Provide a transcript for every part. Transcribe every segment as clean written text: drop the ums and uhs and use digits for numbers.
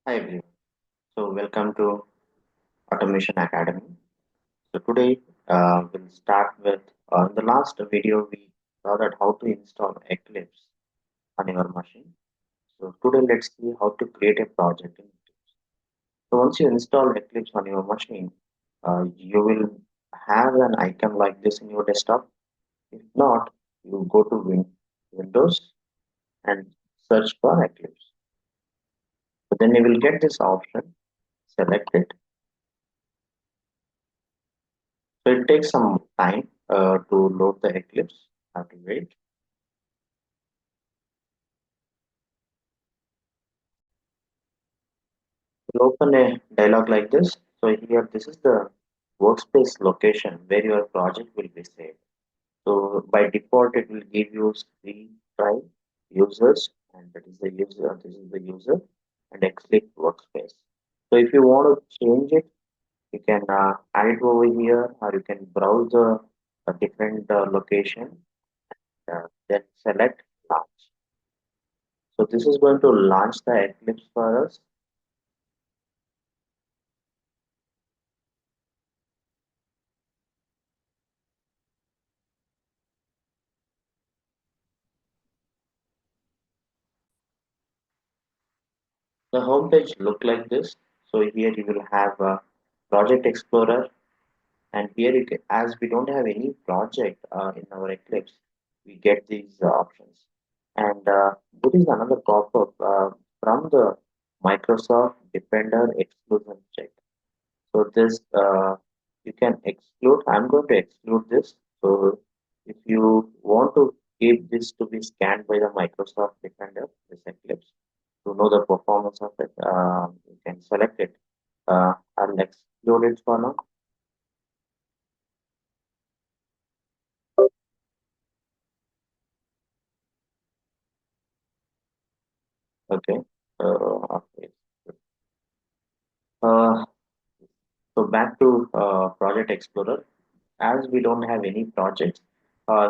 Hi everyone. So welcome to Automation Academy. So today we'll start with in the last video we saw that how to install Eclipse on your machine. So today let's see how to create a project in Eclipse. So once you install Eclipse on your machine, you will have an icon like this in your desktop. If not, you go to Windows and search for Eclipse. So then you will get this option. Select it. So it takes some time to load the Eclipse. Have to wait. We'll open a dialog like this. So here, this is the workspace location where your project will be saved. So by default, it will give you screen drive, users, and that is the user. This is the user, and Eclipse workspace. So if you want to change it, you can add it over here, or you can browse a different location. Then select launch. So this is going to launch the Eclipse for us. The home page look like this. So here you will have a project explorer, and here you can, as we don't have any project in our Eclipse, we get these options. And there is another pop-up from the Microsoft Defender exclusion check. So this you can exclude. I'm going to exclude this. So if you want to keep this to be scanned by the Microsoft Defender, this Eclipse, to know the performance of it, you can select it. I'll exclude it for now. Okay. Okay. Uh, so back to Project Explorer. As we don't have any projects,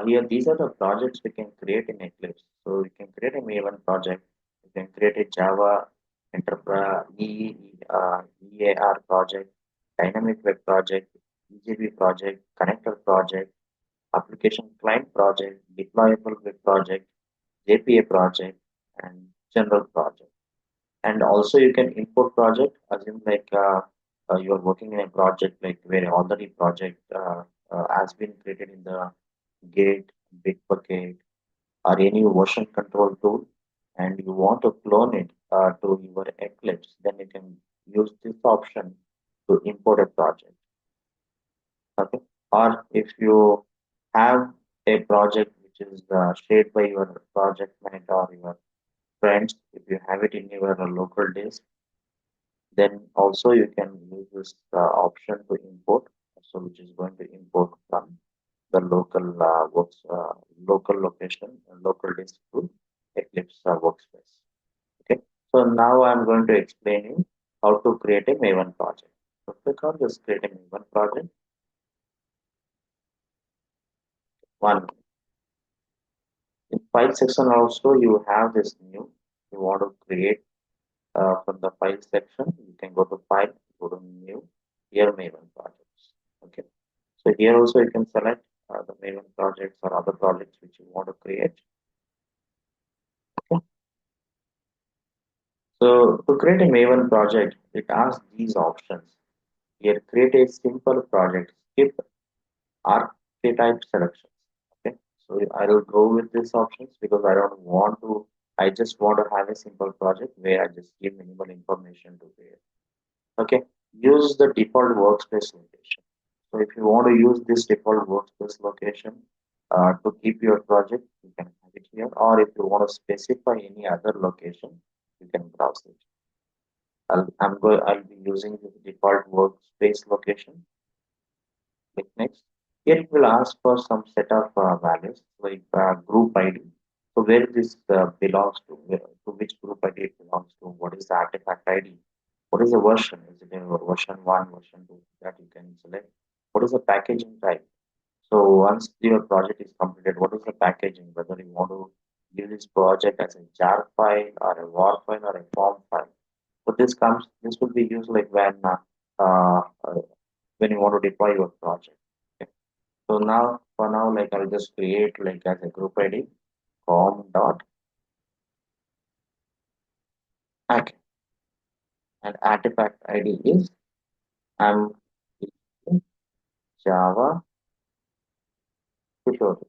here these are the projects we can create in Eclipse. So we can create a Maven project. We can create a Java Enterprise EAR project, Dynamic Web project, EJB project, Connector project, Application Client project, Deployable Web project, JPA project, and General project. And also you can import project, assume like you are working in a project like where already project has been created in the Git, Bitbucket, or any version control tool, and you want to clone it to your Eclipse, then you can use this option to import a project. Okay. Or if you have a project which is shared by your project mate or your friends, if you have it in your local disk, then also you can use this option to import, so which is going to import from the local location, local disk to Eclipse workspace. Okay, so now I'm going to explain you how to create a Maven project. So click on this create a Maven project. One in file section also you have this new. You want to create from the file section, you can go to file, go to new, here Maven projects. Okay. So here also you can select the Maven projects or other projects which you want to create. Okay. So to create a Maven project, it asks these options. Here, create a simple project. Skip archetype selections. Okay. So I will go with these options because I don't want to. I just want to have a simple project where I just give minimal information to create. Okay. Use the default workspace location. So if you want to use this default workspace location to keep your project, you can have it here. Or if you want to specify any other location, you can browse it. I'll be using the default workspace location. Click next. Here it will ask for some set of values like group ID. So where this belongs to which group ID it belongs to, what is the artifact ID, what is the version, is it in version 1, version 2, that you can select. What is the packaging type? So once your project is completed, what is the packaging? Whether you want to give this project as a jar file or a war file or a form file. So this will be used like uh, uh, when you want to deploy your project. Okay. So now, for now, like I'll just create like as a group ID, com dot, okay, and artifact ID is I'm using Java tutorials.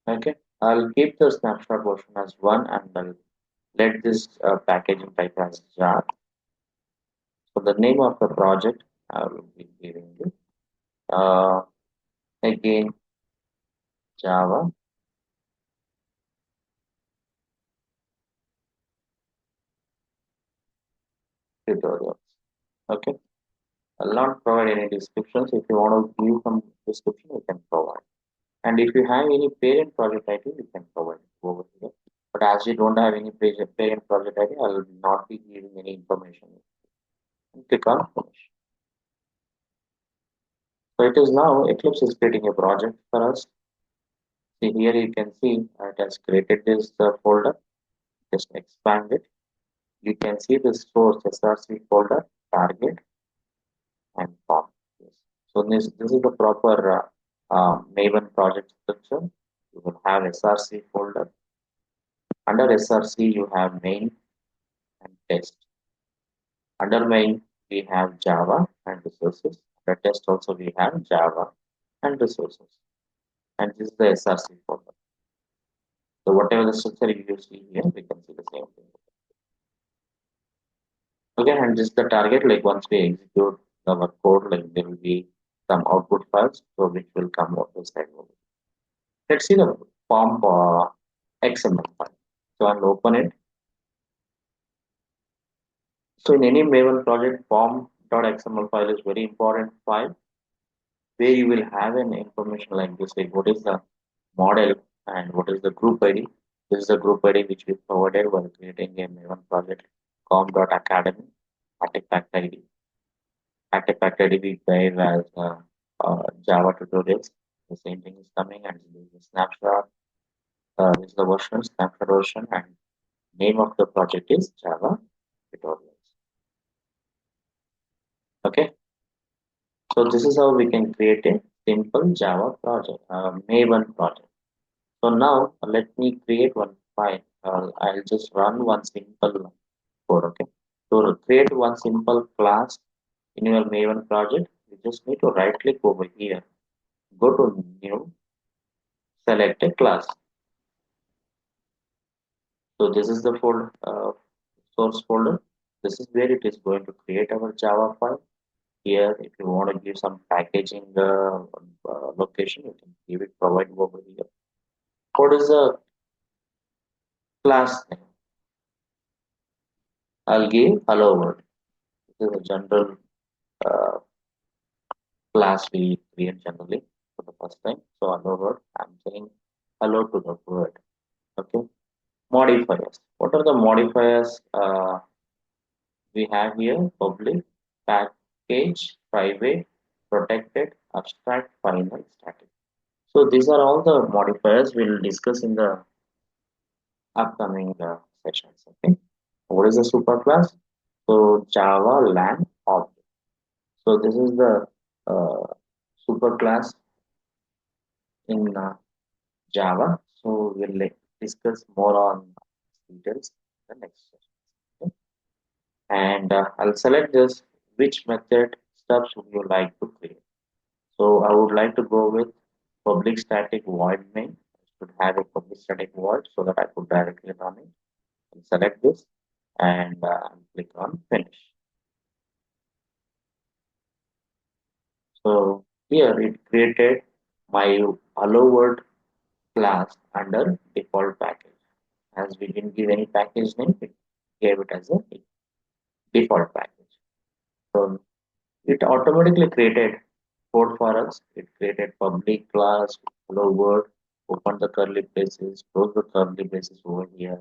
Okay, I'll keep the snapshot version as one, and I'll let this packaging type as jar. So the name of the project I will be giving you. Uh, Again, Java tutorials. Okay, I'll not provide any descriptions. If you want to give some description, you can provide. And if you have any parent project ID, you can provide it over here. But as you don't have any parent project ID, I will not be giving any information. And click on finish. So it is now Eclipse is creating a project for us. See here you can see it has created this folder. Just expand it. You can see the source SRC folder, target, and form. Yes. So this is the proper Maven project structure. You will have SRC folder. Under SRC, you have main and test. Under main, we have Java and resources. Under test also we have Java and resources. And this is the SRC folder. So whatever the structure you see here, we can see the same thing. Okay, and this is the target. Like once we execute our code, like there will be some output files, so which will come out this side. Let's see the form XML file. So I'll open it. So in any Maven project, form.xml file is very important file where you will have an information like this, like what is the model and what is the group ID. This is the group ID which we provided while creating a Maven project, com.academy, artifact ID. Artifact ID we gave as Java tutorials. The same thing is coming, and this is the snapshot. This is the version, snapshot version, and name of the project is Java tutorials. Okay, so this is how we can create a simple Java project, Maven project. So now let me create one file. I'll just run one simple code. Okay. So to create one simple class in your Maven project, you just need to right click over here, go to new, select a class. So this is the folder, source folder. This is where it is going to create our Java file. Here, if you want to give some packaging location, you can give it provide over here. What is the class name? I'll give hello world. This is a general uh, class we create generally for the first time. So hello world, I'm saying hello to the world. Okay. Modifiers. What are the modifiers we have here? Public, package, private, protected, abstract, final, static. So these are all the modifiers we'll discuss in the upcoming sessions. Okay. What is a superclass? So Java land object. So this is the uh, superclass in Java. So we'll discuss more on details in the next session. Okay? And I'll select this. Which method steps would you like to create? So I would like to go with public static void main. I should have a public static void so that I could directly run it. I'll select this and click on finish. So here it created my hello world class under default package. As we didn't give any package name, it gave it as a default package. So it automatically created code for us. It created public class, hello world, open the curly braces, close the curly braces over here.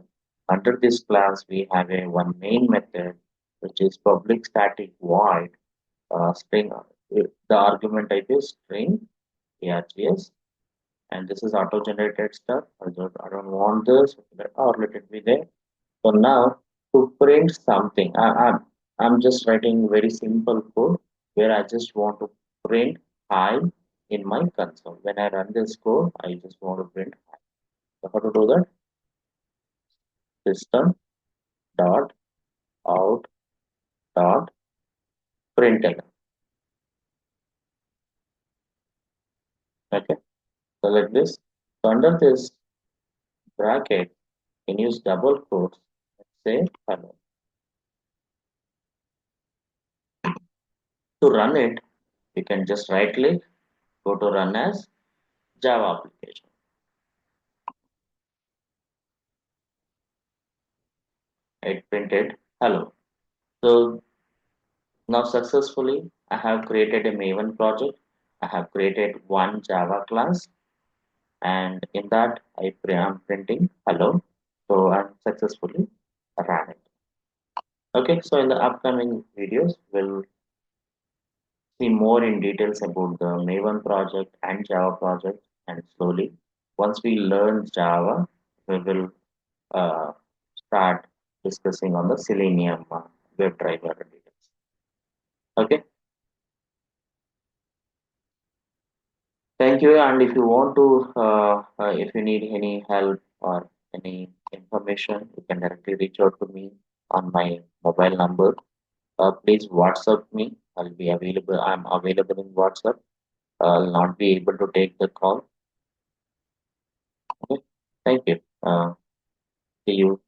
Under this class, we have a one main method, which is public static void string. The argument type is string args and this is auto-generated stuff. I don't want this, or let it be there. So now to print something, I'm just writing very simple code where I just want to print hi in my console. When I run this code, I just want to print hi. So how to do that? System dot out dot println. Okay, so like this. So under this bracket, you can use double quotes and say hello. To run it, you can just right click, go to run as Java application. It printed hello. So now successfully, I have created a Maven project. I have created one Java class, and in that am printing hello. So I'm successfully ran it. Okay, so in the upcoming videos, we'll see more in details about the Maven project and Java project, and slowly, once we learn Java, we will uh, start discussing on the Selenium WebDriver details. Okay, thank you. And if you want to, if you need any help or any information, you can directly reach out to me on my mobile number. Please WhatsApp me. I'll be available. I'm available in WhatsApp. I'll not be able to take the call. Okay. Thank you. See you.